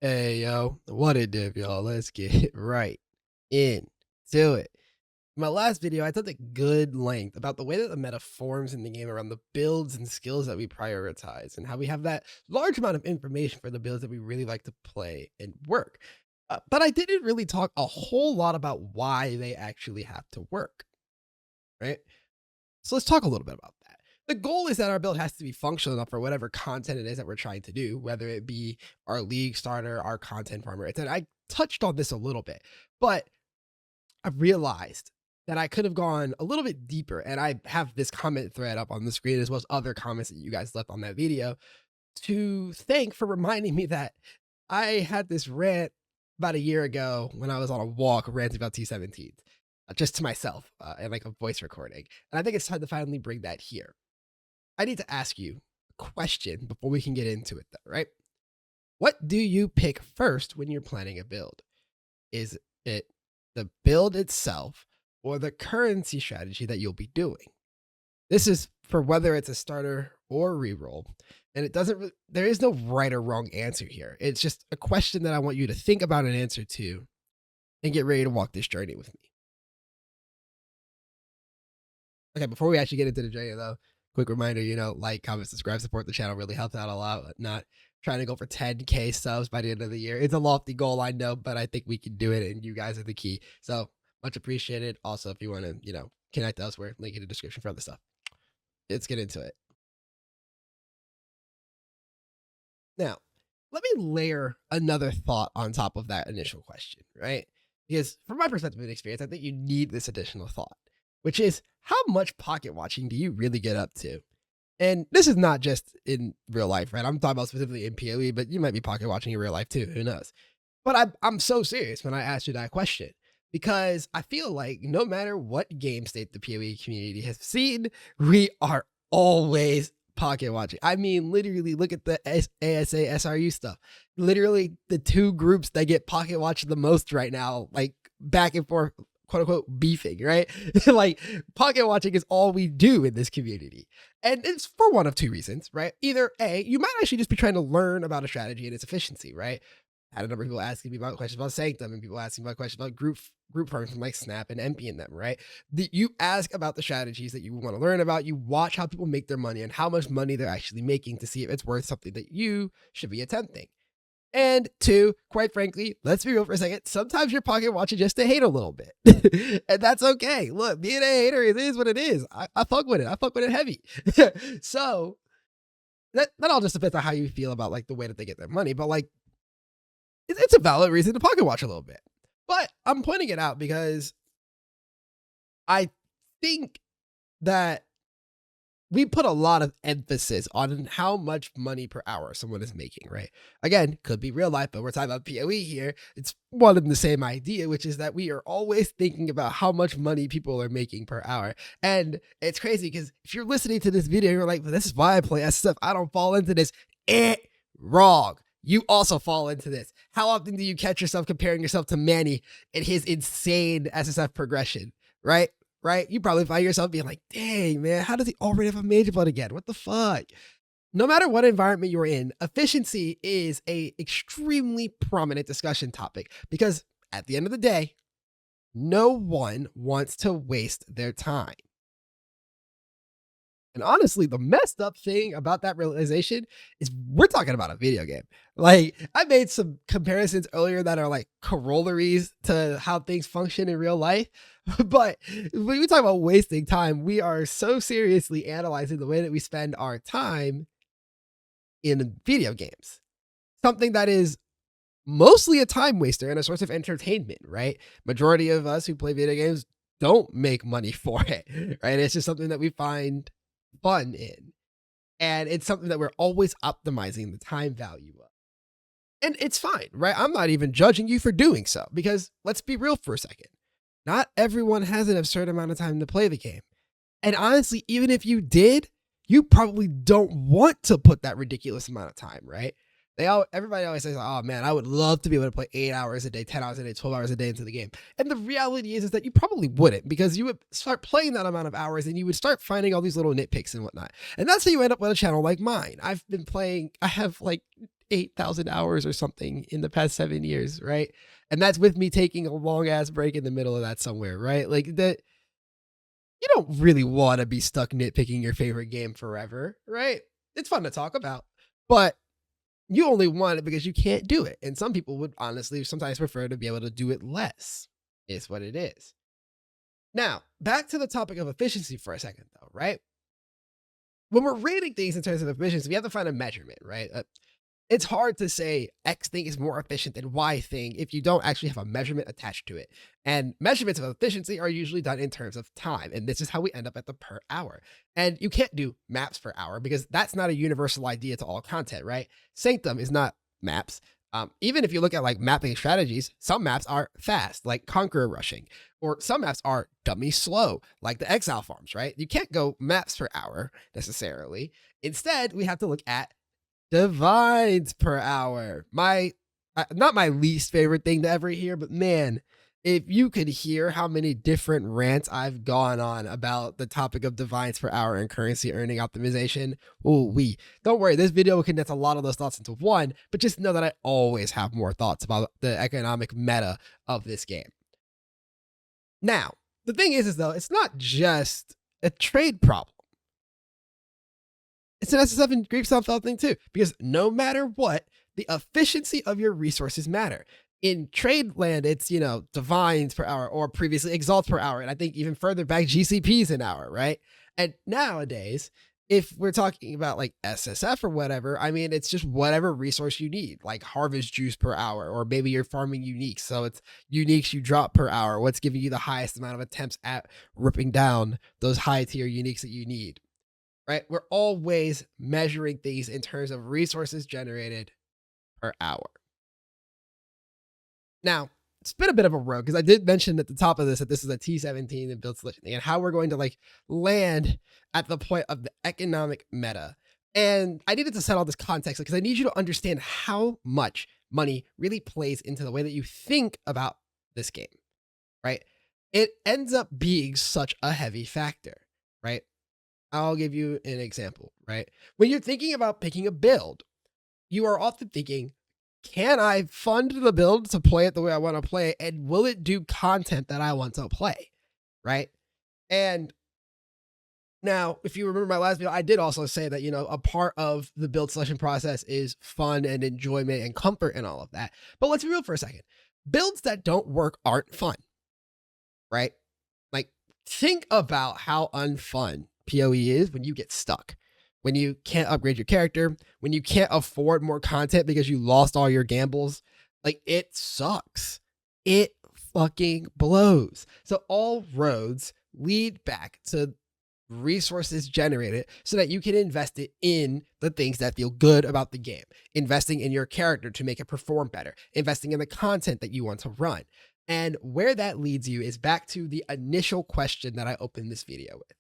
Hey yo, what it did, y'all? Let's get right into it. In my last video, I took a good length about the way that the meta forms in the game around the builds and skills that we prioritize, and how we have that large amount of information for the builds that we really like to play and work. But I didn't really talk a whole lot about why they actually have to work, right? So let's talk a little bit about that. The goal is that our build has to be functional enough for whatever content it is that we're trying to do, whether it be our league starter, our content farmer, etc. I touched on this a little bit, but I realized that I could have gone a little bit deeper. And I have this comment thread up on the screen as well as other comments that you guys left on that video to thank for reminding me that I had this rant about a year ago when I was on a walk ranting about T17s, just to myself and like a voice recording. And I think it's time to finally bring that here. I need to ask you a question before we can get into it, though, right? What do you pick first when you're planning a build? Is it the build itself or the currency strategy that you'll be doing? This is for whether it's a starter or reroll. And there is no right or wrong answer here. It's just a question that I want you to think about and answer to and get ready to walk this journey with me. Okay, before we actually get into the journey though, quick reminder, like, comment, subscribe, support the channel really helps out a lot. Not trying to go for 10K subs by the end of the year. It's a lofty goal, I know, but I think we can do it and you guys are the key. So much appreciated. Also, if you want to, connect elsewhere, link in the description for other stuff. Let's get into it. Now, let me layer another thought on top of that initial question, right? Because from my perspective and experience, I think you need this additional thought, which is how much pocket watching do you really get up to? And this is not just in real life, right? I'm talking about specifically in PoE, but you might be pocket watching in real life too. Who knows? But I'm so serious when I asked you that question because I feel like no matter what game state the PoE community has seen, we are always pocket watching. I mean, literally look at the ASA SRU stuff. Literally the two groups that get pocket watched the most right now, like back and forth, quote unquote, beefing, right? Like pocket watching is all we do in this community. And it's for one of two reasons, right? Either A, you might actually just be trying to learn about a strategy and its efficiency, right? I had a number of people asking me about questions about Sanctum and people asking about questions about group farms from like Snap and MP and them, right? You ask about the strategies that you want to learn about, you watch how people make their money and how much money they're actually making to see if it's worth something that you should be attempting. And two, quite frankly, let's be real for a second, sometimes you're pocket watching just to hate a little bit. And that's okay. Look, being a hater, it is what it is. I fuck with it. I fuck with it heavy. So that all just depends on how you feel about like the way that they get their money. But like, it's a valid reason to pocket watch a little bit. But I'm pointing it out because I think that we put a lot of emphasis on how much money per hour someone is making, right? Again, could be real life, but we're talking about PoE here. It's one and the same idea, which is that we are always thinking about how much money people are making per hour. And it's crazy because if you're listening to this video, you're like, well, this is why I play SF. I don't fall into this. Wrong. You also fall into this. How often do you catch yourself comparing yourself to Manny and his insane SSF progression, right? Right? You probably find yourself being like, dang, man, how does he already have a major blood again? What the fuck? No matter what environment you're in, efficiency is a extremely prominent discussion topic because at the end of the day, no one wants to waste their time. And honestly, the messed up thing about that realization is we're talking about a video game. Like I made some comparisons earlier that are like corollaries to how things function in real life. But when we talk about wasting time, we are so seriously analyzing the way that we spend our time in video games. Something that is mostly a time waster and a source of entertainment, right? Majority of us who play video games don't make money for it, right? It's just something that we find fun in. And it's something that we're always optimizing the time value of. And it's fine, right? I'm not even judging you for doing so because let's be real for a second. Not everyone has an absurd amount of time to play the game. And honestly, even if you did, you probably don't want to put that ridiculous amount of time, right? Everybody always says, oh man, I would love to be able to play 8 hours a day, 10 hours a day, 12 hours a day into the game. And the reality is that you probably wouldn't because you would start playing that amount of hours and you would start finding all these little nitpicks and whatnot. And that's how you end up with a channel like mine. I have like 8,000 hours or something in the past 7 years, right? And that's with me taking a long ass break in the middle of that somewhere, right? Like that, you don't really want to be stuck nitpicking your favorite game forever, right? It's fun to talk about, but you only want it because you can't do it. And some people would honestly sometimes prefer to be able to do it less, is what it is. Now, back to the topic of efficiency for a second, though, right? When we're rating things in terms of efficiency, we have to find a measurement, right? It's hard to say X thing is more efficient than Y thing if you don't actually have a measurement attached to it. And measurements of efficiency are usually done in terms of time. And this is how we end up at the per hour. And you can't do maps per hour because that's not a universal idea to all content, right? Sanctum is not maps. Even if you look at like mapping strategies, some maps are fast, like Conqueror rushing, or some maps are dummy slow, like the Exile farms, right? You can't go maps per hour necessarily. Instead, we have to look at divines per hour. Not my least favorite thing to ever hear, but man, if you could hear how many different rants I've gone on about the topic of divines per hour and currency earning optimization, don't worry, this video will condense a lot of those thoughts into one, but just know that I always have more thoughts about the economic meta of this game. Now, the thing is though, it's not just a trade problem. It's an SSF and Greek Seinfeld thing too, because no matter what, the efficiency of your resources matter. In trade land, it's, divines per hour or previously exalts per hour. And I think even further back, GCPs an hour, right? And nowadays, if we're talking about like SSF or whatever, I mean, it's just whatever resource you need, like harvest juice per hour, or maybe you're farming uniques. So it's uniques you drop per hour. What's giving you the highest amount of attempts at ripping down those high tier uniques that you need? Right? We're always measuring things in terms of resources generated per hour. Now, it's been a bit of a road because I did mention at the top of this that this is a T17 and build solution thing, and how we're going to like land at the point of the economic meta. And I needed to set all this context because I need you to understand how much money really plays into the way that you think about this game, right? It ends up being such a heavy factor, right? I'll give you an example, right? When you're thinking about picking a build, you are often thinking, can I fund the build to play it the way I want to play it? And will it do content that I want to play, right? And now, if you remember my last video, I did also say that, a part of the build selection process is fun and enjoyment and comfort and all of that. But let's be real for a second. Builds that don't work aren't fun, right? Like, think about how unfun PoE is when you get stuck, when you can't upgrade your character, when you can't afford more content because you lost all your gambles. Like, it sucks. It fucking blows. So all roads lead back to resources generated so that you can invest it in the things that feel good about the game, investing in your character to make it perform better, investing in the content that you want to run. And where that leads you is back to the initial question that I opened this video with.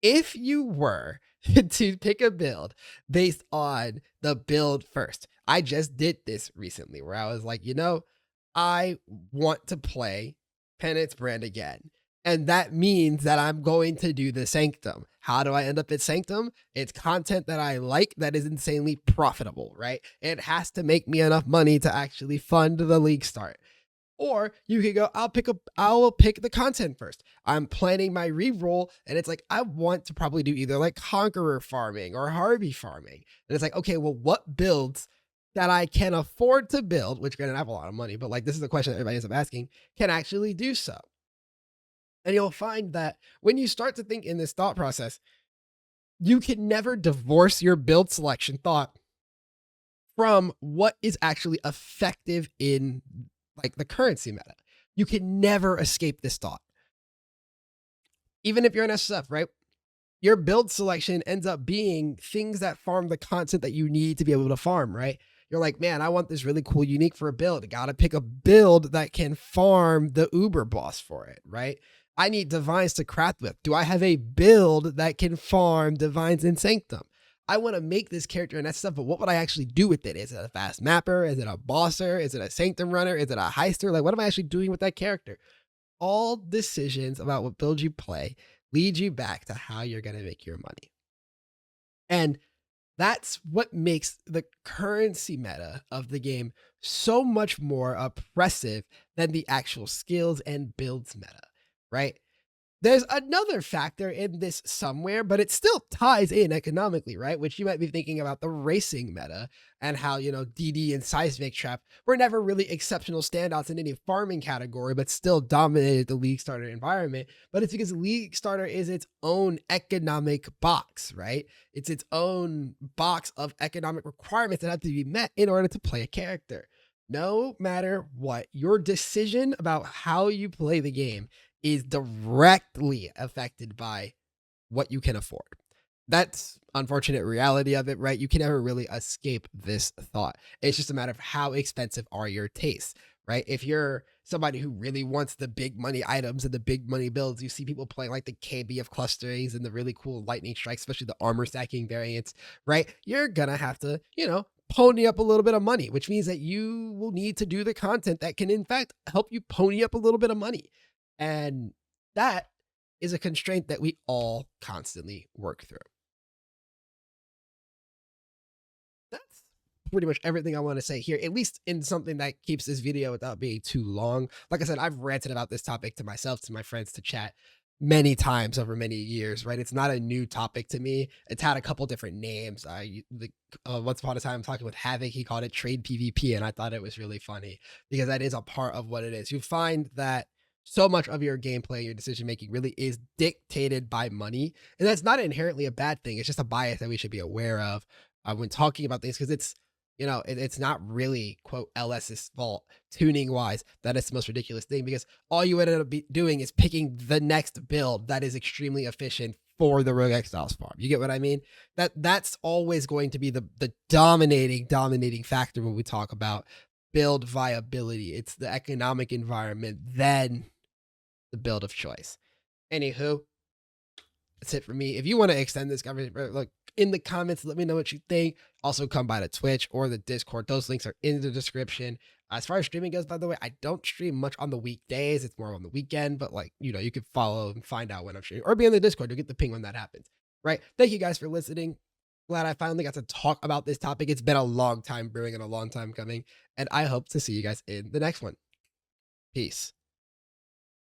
If you were to pick a build based on the build first, I just did this recently where I was like, I want to play Penance Brand again. And that means that I'm going to do the Sanctum. How do I end up at Sanctum? It's content that I like that is insanely profitable, right? It has to make me enough money to actually fund the league start. Or you could go, I will pick the content first. I'm planning my reroll, and it's like, I want to probably do either like Conqueror farming or Harvey farming. And it's like, okay, well, what builds that I can afford to build, which granted I have a lot of money, but like this is the question that everybody ends up asking, can actually do so? And you'll find that when you start to think in this thought process, you can never divorce your build selection thought from what is actually effective in like the currency meta. You can never escape this thought. Even if you're an SSF, right? Your build selection ends up being things that farm the content that you need to be able to farm, right? You're like, man, I want this really cool unique for a build. I gotta pick a build that can farm the Uber boss for it, right? I need divines to craft with. Do I have a build that can farm divines in Sanctum? I want to make this character and that stuff, but what would I actually do with it? Is it a fast mapper? Is it a bosser? Is it a Sanctum runner? Is it a heister? Like, what am I actually doing with that character? All decisions about what build you play lead you back to how you're going to make your money. And That's what makes the currency meta of the game so much more oppressive than the actual skills and builds meta, right? There's another factor in this somewhere, but it still ties in economically, right? Which you might be thinking about the racing meta and how, DD and Seismic Trap were never really exceptional standouts in any farming category, but still dominated the League Starter environment. But it's because League Starter is its own economic box, right? It's its own box of economic requirements that have to be met in order to play a character. No matter what, your decision about how you play the game is directly affected by what you can afford. That's unfortunate reality of it, right? You can never really escape this thought. It's just a matter of how expensive are your tastes, right? If you're somebody who really wants the big money items and the big money builds, you see people playing like the KB of clusterings and the really cool lightning strikes, especially the armor stacking variants, right? You're gonna have to, pony up a little bit of money, which means that you will need to do the content that can, in fact, help you pony up a little bit of money. And that is a constraint that we all constantly work through. That's pretty much everything I want to say here, at least in something that keeps this video without being too long. Like I said, I've ranted about this topic to myself, to my friends, to chat many times over many years, right? It's not a new topic to me. It's had a couple different names. Once upon a time, talking with Havoc, he called it trade PvP, and I thought it was really funny because that is a part of what it is. You find that so much of your gameplay, your decision making really is dictated by money, and that's not inherently a bad thing. It's just a bias that we should be aware of when talking about things because it's not really quote LS's fault tuning wise that is the most ridiculous thing because all you ended up doing is picking the next build that is extremely efficient for the Rogue Exiles farm. You get what I mean? That's always going to be the dominating factor when we talk about build viability. It's the economic environment, then the build of choice. Anywho, that's it for me. If you want to extend this conversation, look in the comments, let me know what you think. Also, come by the Twitch or the Discord. Those links are in the description. As far as streaming goes, by the way, I don't stream much on the weekdays. It's more on the weekend, but you could follow and find out when I'm streaming or be in the Discord. You'll get the ping when that happens. Right. Thank you guys for listening. Glad I finally got to talk about this topic. It's been a long time brewing and a long time coming. And I hope to see you guys in the next one. Peace.